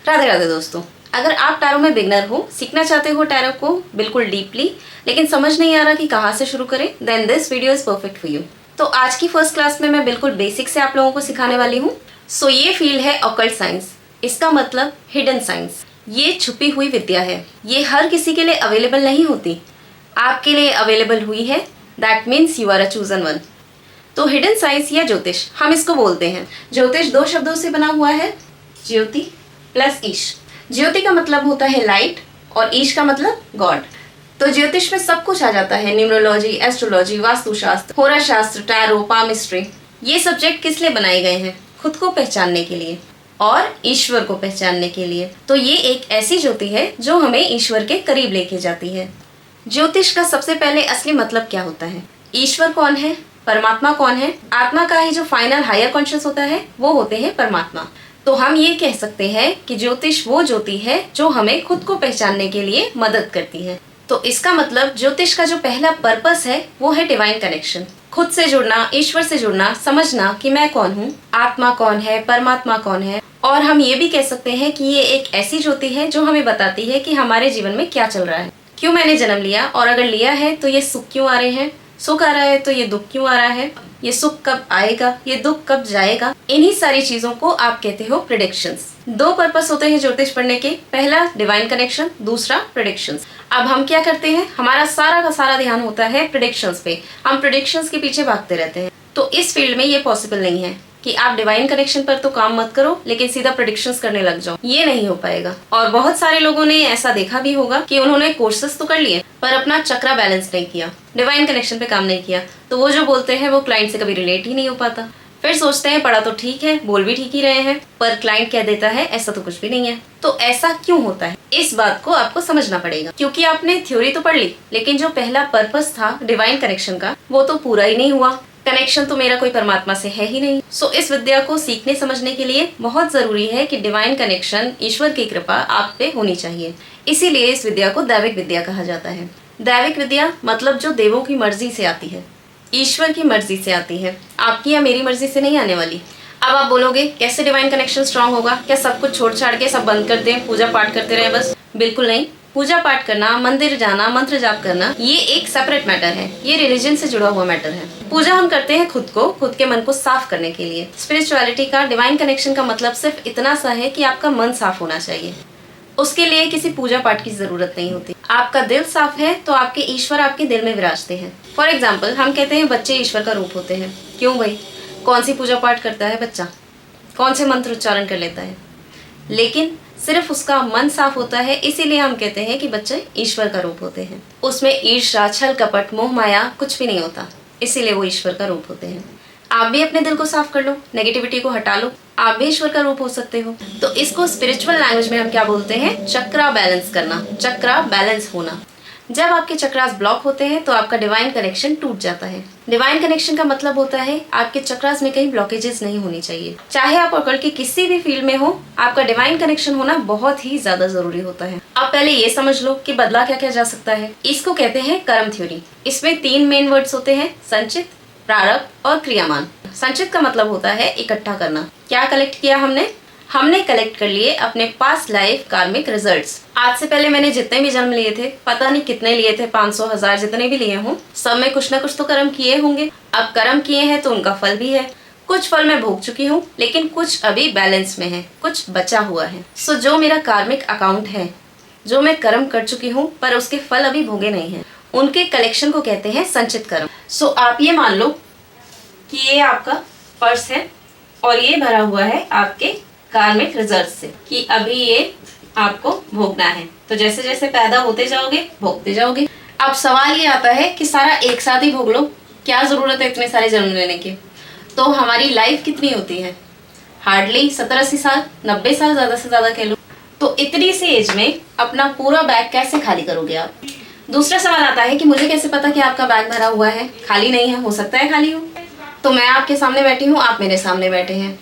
राधे राधे दोस्तों, अगर आप टैरो में बिगनर हो, सीखना चाहते हो टैरो को बिल्कुल डीपली, लेकिन समझ नहीं आ रहा कि कहाँ से शुरू करें, then this video is perfect for you. तो आज की फर्स्ट क्लास में मैं बिल्कुल बेसिक से आप लोगों को सिखाने वाली हूँ। सो ये फील्ड है ऑकल्ट साइंस, इसका मतलब हिडन साइंस। ये छुपी हुई विद्या है, ये हर किसी के लिए अवेलेबल नहीं होती, आपके लिए अवेलेबल हुई है। That means you are a chosen one. तो हिडन साइंस या ज्योतिष हम इसको बोलते हैं। ज्योतिष दो शब्दों से बना हुआ है, ज्योति प्लस ईश। ज्योति का मतलब होता है लाइट और ईश का मतलब गॉड। तो ज्योतिष में सब कुछ आ जाता है, न्यूमरोलॉजी, एस्ट्रोलॉजी, वास्तुशास्त्र, होरा शास्त्र, टैरो, पामिस्ट्री। ये सब्जेक्ट किस लिए बनाए गए हैं? खुद को पहचानने के लिए और ईश्वर को पहचानने के लिए। तो ये एक ऐसी ज्योति है जो हमें ईश्वर के करीब लेके जाती है। ज्योतिष का सबसे पहले असली मतलब क्या होता है? ईश्वर कौन है, परमात्मा कौन है? आत्मा का ही जो फाइनल हायर कॉन्शियस होता है वो होते हैं परमात्मा। तो हम ये कह सकते हैं कि ज्योतिष वो ज्योति है जो हमें खुद को पहचानने के लिए मदद करती है। तो इसका मतलब ज्योतिष का जो पहला पर्पस है वो है डिवाइन कनेक्शन, खुद से जुड़ना, ईश्वर से जुड़ना, समझना कि मैं कौन हूँ, आत्मा कौन है, परमात्मा कौन है। और हम ये भी कह सकते हैं कि ये एक ऐसी ज्योति है जो हमें बताती है कि हमारे जीवन में क्या चल रहा है, क्यों मैंने जन्म लिया, और अगर लिया है तो ये सुख क्यों आ रहे हैं, सुख आ रहा है तो ये दुख क्यों आ रहा है, ये सुख कब आएगा, ये दुख कब जाएगा। इन्हीं सारी चीजों को आप कहते हो प्रेडिक्शंस। दो पर्पस होते हैं ज्योतिष पढ़ने के, पहला डिवाइन कनेक्शन, दूसरा प्रेडिक्शंस। अब हम क्या करते हैं, हमारा सारा का सारा ध्यान होता है प्रेडिक्शंस पे, हम प्रेडिक्शंस के पीछे भागते रहते हैं। तो इस फील्ड में ये पॉसिबल नहीं है कि आप डिवाइन कनेक्शन पर तो काम मत करो लेकिन सीधा प्रेडिक्शंस करने लग जाओ, ये नहीं हो पाएगा। और बहुत सारे लोगों ने ऐसा देखा भी होगा कि उन्होंने कोर्सेस तो कर लिए पर अपना चक्रा बैलेंस नहीं किया, डिवाइन कनेक्शन पे काम नहीं किया, तो वो जो बोलते हैं वो क्लाइंट से कभी रिलेट ही नहीं हो पाता। फिर सोचते हैं पढ़ा तो ठीक है, बोल भी ठीक ही रहे हैं, पर क्लाइंट कह देता है ऐसा तो कुछ भी नहीं है। तो ऐसा क्यों होता है, इस बात को आपको समझना पड़ेगा, क्योंकि आपने थ्योरी तो पढ़ ली लेकिन जो पहला पर्पस था डिवाइन कनेक्शन का वो तो पूरा ही नहीं हुआ। कनेक्शन तो मेरा कोई परमात्मा से है ही नहीं। सो इस विद्या को सीखने समझने के लिए बहुत जरूरी है कि डिवाइन कनेक्शन, ईश्वर की कृपा आप पे होनी चाहिए। इसीलिए इस विद्या को दैविक विद्या कहा जाता है। दैविक विद्या मतलब जो देवों की मर्जी से आती है, ईश्वर की मर्जी से आती है, आपकी या मेरी मर्जी से नहीं आने वाली। अब आप बोलोगे कैसे डिवाइन कनेक्शन स्ट्रांग होगा, क्या सब कुछ छोड़ छाड़ के सब बंद कर दें, पूजा पाठ करते रहे बस? बिल्कुल नहीं। पूजा पाठ करना, मंदिर जाना, मंत्र जाप करना, ये एक सेपरेट मैटर है, ये रिलीजन से जुड़ा हुआ मैटर है। पूजा हम करते हैं खुद को, खुद के मन को साफ करने के लिए। स्पिरिचुअलिटी का, डिवाइन कनेक्शन का मतलब सिर्फ इतना सा है कि आपका मन साफ होना चाहिए, उसके लिए किसी पूजा पाठ की जरूरत नहीं होती। आपका दिल साफ है तो आपके ईश्वर आपके दिल में विराजते हैं। फॉर एग्जाम्पल हम कहते हैं बच्चे ईश्वर का रूप होते हैं। क्यों भाई, कौन सी पूजा पाठ करता है बच्चा, कौन से मंत्र उच्चारण कर लेता है, लेकिन सिर्फ उसका मन साफ होता है, इसीलिए हम कहते हैं कि बच्चे ईश्वर का रूप होते हैं। उसमें ईर्ष्या, छल कपट, मोह माया कुछ भी नहीं होता, इसीलिए वो ईश्वर का रूप होते हैं। आप भी अपने दिल को साफ कर लो, नेगेटिविटी को हटा लो, आप भी ईश्वर का रूप हो सकते हो। तो इसको स्पिरिचुअल लैंग्वेज में हम क्या बोलते हैं? चक्रा बैलेंस करना, चक्रा बैलेंस होना। जब आपके चक्रास ब्लॉक होते हैं तो आपका डिवाइन कनेक्शन टूट जाता है। डिवाइन कनेक्शन का मतलब होता है आपके चक्रास में कहीं ब्लॉकेजेस नहीं होनी चाहिए। चाहे आप ऑकल्ट के किसी भी फील्ड में हो, आपका डिवाइन कनेक्शन होना बहुत ही ज्यादा जरूरी होता है। आप पहले ये समझ लो कि बदला क्या क्या जा सकता है। इसको कहते हैं कर्म थ्योरी। इसमें तीन मेन वर्ड्स होते हैं, संचित, प्रारब्ध और क्रियामान। संचित का मतलब होता है इकट्ठा करना। क्या कलेक्ट किया हमने कलेक्ट कर लिए अपने पास्ट लाइफ कार्मिक रिजल्ट्स। आज से पहले मैंने जितने भी जन्म लिए थे, पता नहीं कितने लिए थे, 500, 1000 जितने भी लिए हों, सब में कुछ ना कुछ तो कर्म किए होंगे। अब कर्म किए हैं तो उनका फल भी है। कुछ फल मैं भोग चुकी हूँ लेकिन कुछ अभी बैलेंस में है, कुछ बचा हुआ है। सो जो मेरा कार्मिक अकाउंट है, जो मैं कर्म कर चुकी हूँ पर उसके फल अभी भोगे नहीं है, उनके कलेक्शन को कहते हैं संचित कर्म। सो आप ये मान लो कि ये आपका पर्स है और ये भरा हुआ है आपके कार्मिक रिजल्ट से कि अभी ये आपको भोगना है। तो जैसे जैसे पैदा होते जाओगे भोगते जाओगे। अब सवाल ये आता है कि सारा एक साथ ही भोग लो, क्या जरूरत है इतने सारे जन्म लेने की? तो हमारी लाइफ कितनी होती है? हार्डली 70-80 साल, 90 साल ज्यादा से ज्यादा कह लो। तो इतनी सी एज में अपना पूरा बैग कैसे खाली करोगे आप? दूसरा सवाल आता है कि मुझे कैसे पता कि आपका बैग भरा हुआ है, खाली नहीं है? हो सकता है खाली हो। तो मैं आपके सामने बैठी हूँ, आप मेरे सामने बैठे हैं।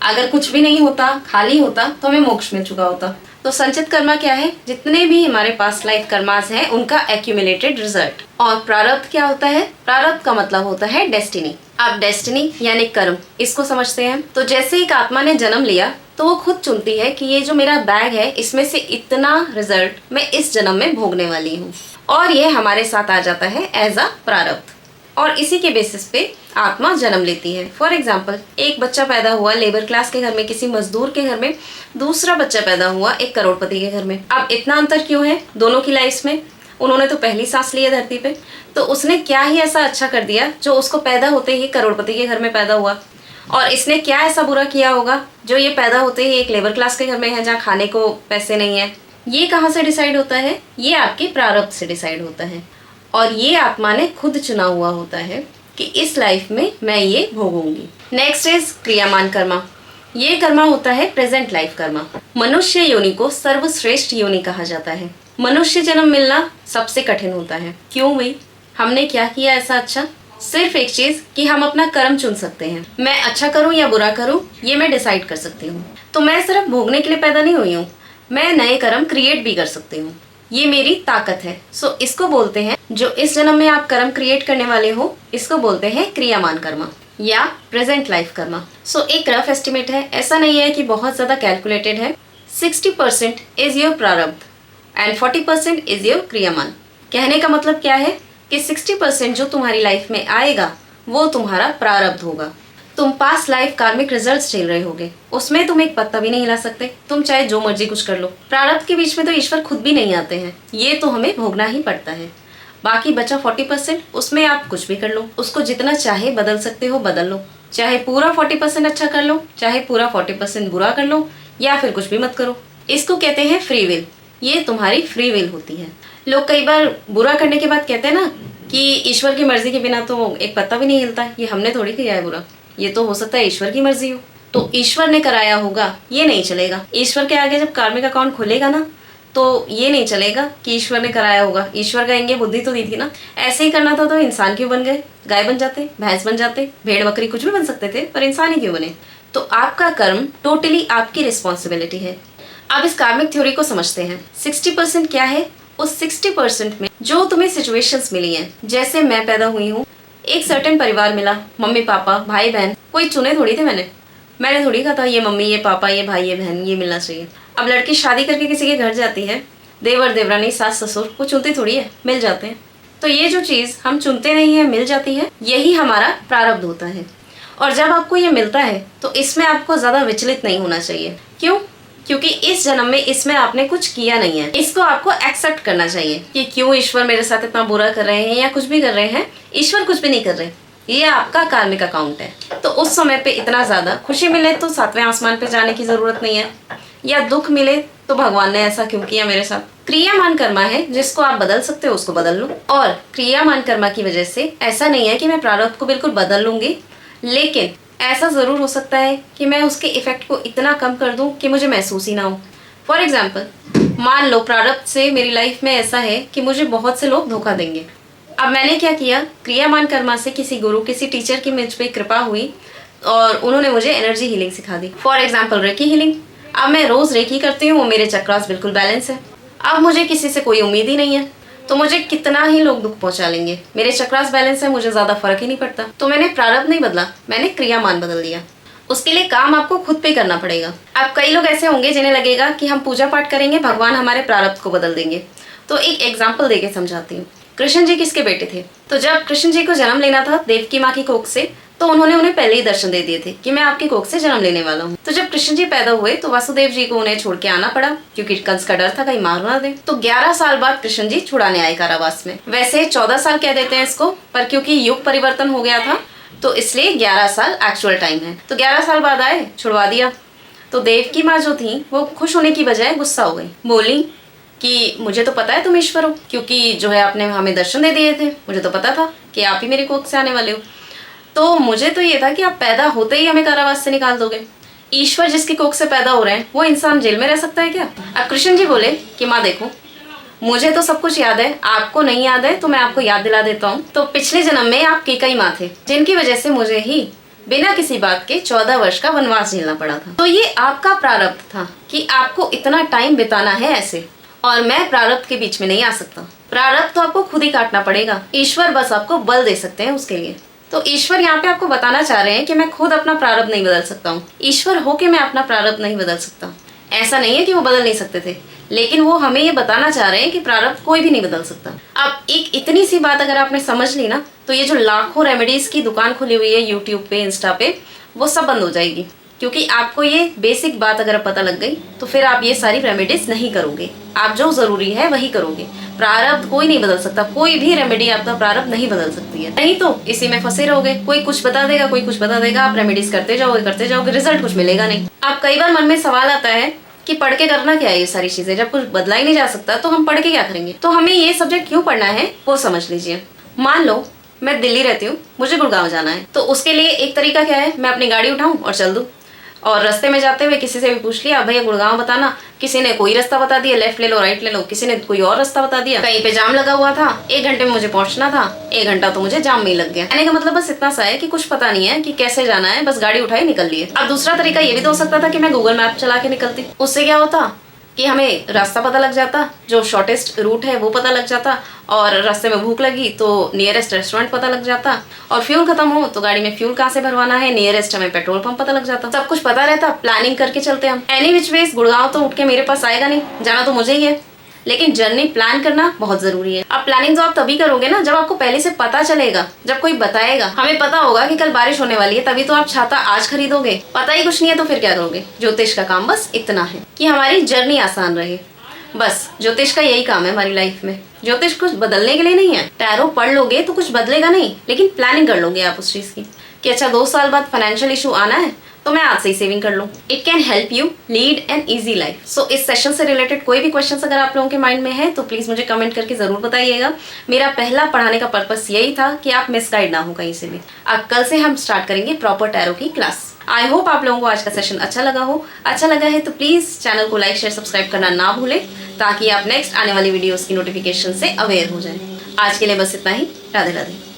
अगर कुछ भी नहीं होता, खाली होता, तो हमें मोक्ष मिल चुका होता। तो संचित कर्मा क्या है? जितने भी हमारे पास लाइफ कर्मास हैं उनका एक्यूमुलेटेड रिजल्ट। और प्रारब्ध क्या होता है? प्रारब्ध का मतलब होता है डेस्टिनी। आप डेस्टिनी यानी कर्म, इसको समझते हैं। तो जैसे एक आत्मा ने जन्म लिया तो वो खुद चुनती है कि ये जो मेरा बैग है इसमें से इतना रिजल्ट मैं इस जन्म में भोगने वाली हूँ, और ये हमारे साथ आ जाता है एज अ प्रारब्ध। और इसी के बेसिस पे आत्मा जन्म लेती है। फॉर एग्जाम्पल, एक बच्चा पैदा हुआ लेबर क्लास के घर में, किसी मजदूर के घर में, दूसरा बच्चा पैदा हुआ एक करोड़पति के घर में। अब इतना अंतर क्यों है दोनों की लाइफ में? उन्होंने तो पहली सांस ली है धरती पे, तो उसने क्या ही ऐसा अच्छा कर दिया जो उसको पैदा होते ही करोड़पति के घर में पैदा हुआ, और इसने क्या ऐसा बुरा किया होगा जो ये पैदा होते ही एक लेबर क्लास के घर में है जहाँ खाने को पैसे नहीं है। ये कहाँ से डिसाइड होता है? ये आपके प्रारब्ध से डिसाइड होता है, और ये आत्मा ने खुद चुना हुआ होता है कि इस लाइफ में मैं ये भोगूंगी। नेक्स्ट इज क्रियामान कर्मा। ये कर्मा होता है प्रेजेंट लाइफ कर्मा। मनुष्य योनि को सर्वश्रेष्ठ योनि कहा जाता है। मनुष्य जन्म मिलना सबसे कठिन होता है। क्यों भाई? हमने क्या किया ऐसा अच्छा? सिर्फ एक चीज कि हम अपना कर्म चुन सकते हैं। मैं अच्छा करूं या बुरा करूं ये मैं डिसाइड कर सकती हूँ। तो मैं सिर्फ भोगने के लिए पैदा नहीं हुई हूँ, मैं नए कर्म क्रिएट भी कर सकती हूँ। ये मेरी ताकत है। सो इसको बोलते हैं, जो इस जन्म में आप कर्म क्रिएट करने वाले हो, इसको बोलते हैं क्रियामान कर्मा या प्रेजेंट लाइफ कर्मा। सो एक रफ एस्टिमेट है, ऐसा नहीं है कि बहुत ज्यादा कैलकुलेटेड है। 60% इज योर प्रारब्ध एंड 40% इज योर क्रियामान। कहने का मतलब क्या है कि 60% जो तुम्हारी लाइफ में आएगा वो तुम्हारा प्रारब्ध होगा। तुम पास्ट लाइफ कार्मिक रिजल्ट्स झेल रहे होगे, उसमें तुम एक पत्ता भी नहीं हिला सकते, तुम चाहे जो मर्जी कुछ कर लो। प्रारब्ध के बीच में तो ईश्वर खुद भी नहीं आते हैं, ये तो हमें भोगना ही पड़ता है। बाकी बचा 40%, उसमें आप कुछ भी कर लो, उसको जितना चाहे बदल सकते हो बदल लो। चाहे पूरा 40% अच्छा कर लो, चाहे पूरा 40% बुरा कर लो, या फिर कुछ भी मत करो। इसको कहते हैं फ्री विल। ये तुम्हारी फ्री विल होती है। लोग कई बार बुरा करने के बाद कहते हैं ना कि ईश्वर की मर्जी के बिना तो एक पत्ता भी नहीं हिलता, ये हमने थोड़ी किया है बुरा, ये तो हो सकता है ईश्वर की मर्जी हो, तो ईश्वर ने कराया होगा, ये नहीं चलेगा। ईश्वर के आगे जब कार्मिक अकाउंट खुलेगा ना, तो ये नहीं चलेगा कि ईश्वर ने कराया होगा। ईश्वर कहेंगे बुद्धि तो दी थी ना, ऐसे ही करना था तो इंसान क्यों बन गए? गाय बन जाते, भैंस बन जाते, भेड़ बकरी कुछ भी बन सकते थे, पर इंसान ही क्यों बने? तो आपका कर्म टोटली आपकी रिस्पॉन्सिबिलिटी है। अब इस कार्मिक थ्योरी को समझते हैं। 60% क्या है? उस 60% में जो तुम्हें सिचुएशंस मिली हैं, जैसे मैं पैदा हुई हूँ, एक सर्टेन परिवार मिला, मम्मी पापा भाई बहन, कोई चुने थोड़ी थे मैंने थोड़ी कहा था ये मम्मी ये पापा ये भाई ये बहन ये मिलना चाहिए। अब लड़की शादी करके किसी के घर जाती है, देवर देवरानी सास ससुर वो चुनती थोड़ी है, मिल जाते हैं। तो ये जो चीज़ हम चुनते नहीं है मिल जाती है, यही हमारा प्रारब्ध होता है। और जब आपको ये मिलता है तो इसमें आपको ज़्यादा विचलित नहीं होना चाहिए। क्यों? क्योंकि इस जन्म में इसमें आपने कुछ किया नहीं है। इसको आपको एक्सेप्ट करना चाहिए कि क्यों ईश्वर मेरे साथ इतना बुरा कर रहे हैं या कुछ भी कर रहे हैं, ईश्वर कुछ भी नहीं कर रहे, ये आपका कार्मिक अकाउंट है। तो उस समय पे इतना ज्यादा खुशी मिले तो 7वें आसमान पे जाने की जरूरत नहीं है, या दुख मिले तो भगवान ने ऐसा क्यों किया मेरे साथ। क्रियामान कर्मा है, जिसको आप बदल सकते हो उसको बदल लो। और क्रियामान कर्मा की वजह से ऐसा नहीं है कि मैं प्रारब्ध को बिल्कुल बदल लूंगी, लेकिन ऐसा ज़रूर हो सकता है कि मैं उसके इफेक्ट को इतना कम कर दूं कि मुझे महसूस ही ना हो। फॉर एग्जाम्पल, मान लो प्रारब्ध से मेरी लाइफ में ऐसा है कि मुझे बहुत से लोग धोखा देंगे। अब मैंने क्या किया, क्रियामान कर्मा से किसी गुरु किसी टीचर की मुझ पे कृपा हुई और उन्होंने मुझे एनर्जी हीलिंग सिखा दी। For example reiki healing. अब मैं रोज़ रेकी करती हूँ, मेरे चक्रास बिल्कुल बैलेंस है। अब मुझे किसी से कोई उम्मीद ही नहीं है, तो मुझे कितना ही लोग दुख पहुंचा लेंगे, मेरे चक्रास बैलेंस है, मुझे ज्यादा फर्क ही नहीं पड़ता। तो मैंने प्रारब्ध नहीं बदला, मैंने क्रियामान बदल दिया। उसके लिए काम आपको खुद पे करना पड़ेगा। अब कई लोग ऐसे होंगे जिन्हें लगेगा कि हम पूजा पाठ करेंगे भगवान हमारे प्रारब्ध को बदल देंगे। तो एक एग्जाम्पल देके समझाती हूँ। कृष्ण जी किसके बेटे थे? तो जब कृष्ण जी को जन्म लेना था देवकी माँ की कोख से, तो उन्होंने उन्हें पहले ही दर्शन दे दिए थे कि मैं आपकी कोख से जन्म लेने वाला हूँ। तो जब कृष्ण जी पैदा हुए तो वासुदेव जी को उन्हें छोड़ के आना पड़ा, क्योंकि कंस का डर था कहीं मार ना दे। तो 11 साल बाद कृष्ण जी छुड़ाने आए कारावास में। वैसे 14 साल कह देते हैं इसको, पर क्योंकि युग परिवर्तन हो गया था तो इसलिए 11 साल एक्चुअल टाइम है। तो 11 साल बाद आए, छुड़वा दिया। तो देवकी माँ जो थी वो खुश होने की बजाय गुस्सा हो गई, बोली कि मुझे तो पता है तुम ईश्वर हो, क्योंकि जो है आपने हमें दर्शन दे दिए थे, मुझे तो पता था कि आप ही मेरी कोख से आने वाले हो। तो मुझे तो ये था कि आप पैदा होते ही हमें कारावास से निकाल दोगे। ईश्वर जिसकी कोख से पैदा हो रहे हैं वो इंसान जेल में रह सकता है क्या? अब कृष्ण जी बोले कि माँ देखो, मुझे तो सब कुछ याद है, आपको नहीं याद है तो मैं आपको याद दिला देता हूँ। तो पिछले जन्म में आप केकई माँ थे, जिनकी वजह से मुझे ही बिना किसी बात के 14 वर्ष का वनवास झेलना पड़ा था। तो ये आपका प्रारब्ध था कि आपको इतना टाइम बिताना है ऐसे, और मैं प्रारब्ध के बीच में नहीं आ सकता। प्रारब्ध तो आपको खुद ही काटना पड़ेगा, ईश्वर बस आपको बल दे सकते हैं उसके लिए। तो ईश्वर यहाँ पे आपको बताना चाह रहे हैं कि मैं खुद अपना प्रारब्ध नहीं बदल सकता हूँ। ईश्वर होके मैं अपना प्रारब्ध नहीं बदल सकता। ऐसा नहीं है कि वो बदल नहीं सकते थे, लेकिन वो हमें ये बताना चाह रहे हैं कि प्रारब्ध कोई भी नहीं बदल सकता। अब एक इतनी सी बात अगर आपने समझ ली ना, तो ये जो लाखों रेमेडीज की दुकान खुली हुई है यूट्यूब पे, इंस्टा पे, वो सब बंद हो जाएगी। क्योंकि आपको ये बेसिक बात अगर पता लग गई तो फिर आप ये सारी रेमेडीज नहीं करोगे। आप जो जरूरी है वही करोगे। प्रारब्ध कोई नहीं बदल सकता, कोई भी रेमेडी आपका प्रारब्ध नहीं बदल सकती है। नहीं तो इसी में फंसे रहोगे। कोई कुछ बता देगा, कोई कुछ बता देगा, आप रेमेडीज करते जाओगे, रिजल्ट कुछ मिलेगा नहीं। आप कई बार मन में सवाल आता है कि पढ़ के करना क्या है ये सारी चीजें, जब कुछ बदला ही नहीं जा सकता तो हम पढ़ के क्या करेंगे। तो हमें ये सब्जेक्ट क्यों पढ़ना है वो समझ लीजिए। मान लो मैं दिल्ली रहती हूँ, मुझे गुड़गांव जाना है, तो उसके लिए एक तरीका क्या है, मैं अपनी गाड़ी उठाऊं और चल दूं। और रास्ते में जाते हुए किसी से भी पूछ लिया, भैया गुड़गांव बताना, किसी ने कोई रास्ता बता दिया, लेफ्ट ले लो राइट ले लो, किसी ने कोई और रास्ता बता दिया। कहीं पे जाम लगा हुआ था, 1 घंटे में मुझे पहुंचना था, 1 घंटा तो मुझे जाम में ही लग गया। कहने का मतलब बस इतना सा है कि कुछ पता नहीं है कि कैसे जाना है, बस गाड़ी उठाई निकल लिए। अब दूसरा तरीका ये भी तो हो सकता था कि मैं गूगल मैप चला के निकलती। उससे क्या होता कि हमें रास्ता पता लग जाता, जो शॉर्टेस्ट रूट है वो पता लग जाता, और रास्ते में भूख लगी तो नियरेस्ट रेस्टोरेंट पता लग जाता, और फ्यूल खत्म हो तो गाड़ी में फ्यूल कहाँ से भरवाना है, नियरेस्ट हमें पेट्रोल पंप पता लग जाता। सब कुछ पता रहता, प्लानिंग करके चलते हम। एनी विच वेज गुड़गांव तो उठ के मेरे पास आएगा नहीं, जाना तो मुझे ही है, लेकिन जर्नी प्लान करना बहुत जरूरी है। अब प्लानिंग तो आप तभी करोगे ना जब आपको पहले से पता चलेगा, जब कोई बताएगा। हमें पता होगा कि कल बारिश होने वाली है, तभी तो आप छाता आज खरीदोगे। पता ही कुछ नहीं है तो फिर क्या करोगे। ज्योतिष का काम बस इतना है कि हमारी जर्नी आसान रहे। बस ज्योतिष का यही काम है हमारी लाइफ में। ज्योतिष कुछ बदलने के लिए नहीं है। टैरो पढ़ लोगे तो कुछ बदलेगा नहीं, लेकिन प्लानिंग कर लोगे आप उस चीज की कि अच्छा 2 साल बाद फाइनेंशियल इशू आना है तो मैं आज से ही सेविंग कर लूँ। It can help you lead an easy life. So इस सेशन से रिलेटेड कोई भी क्वेश्चन अगर आप लोगों के माइंड में है तो प्लीज मुझे कमेंट करके जरूर बताइएगा। मेरा पहला पढ़ाने का पर्पस यही था कि आप मिसगाइड ना हो कहीं से भी। अब कल से हम स्टार्ट करेंगे प्रॉपर टैरो की क्लास। आई होप आप लोगों को आज का सेशन अच्छा लगा हो। अच्छा लगा है तो प्लीज चैनल को लाइक शेयर सब्सक्राइब करना ना भूलें, ताकि आप नेक्स्ट आने वाली वीडियोस की नोटिफिकेशन से अवेयर हो जाएं। आज के लिए बस इतना ही। राधे राधे।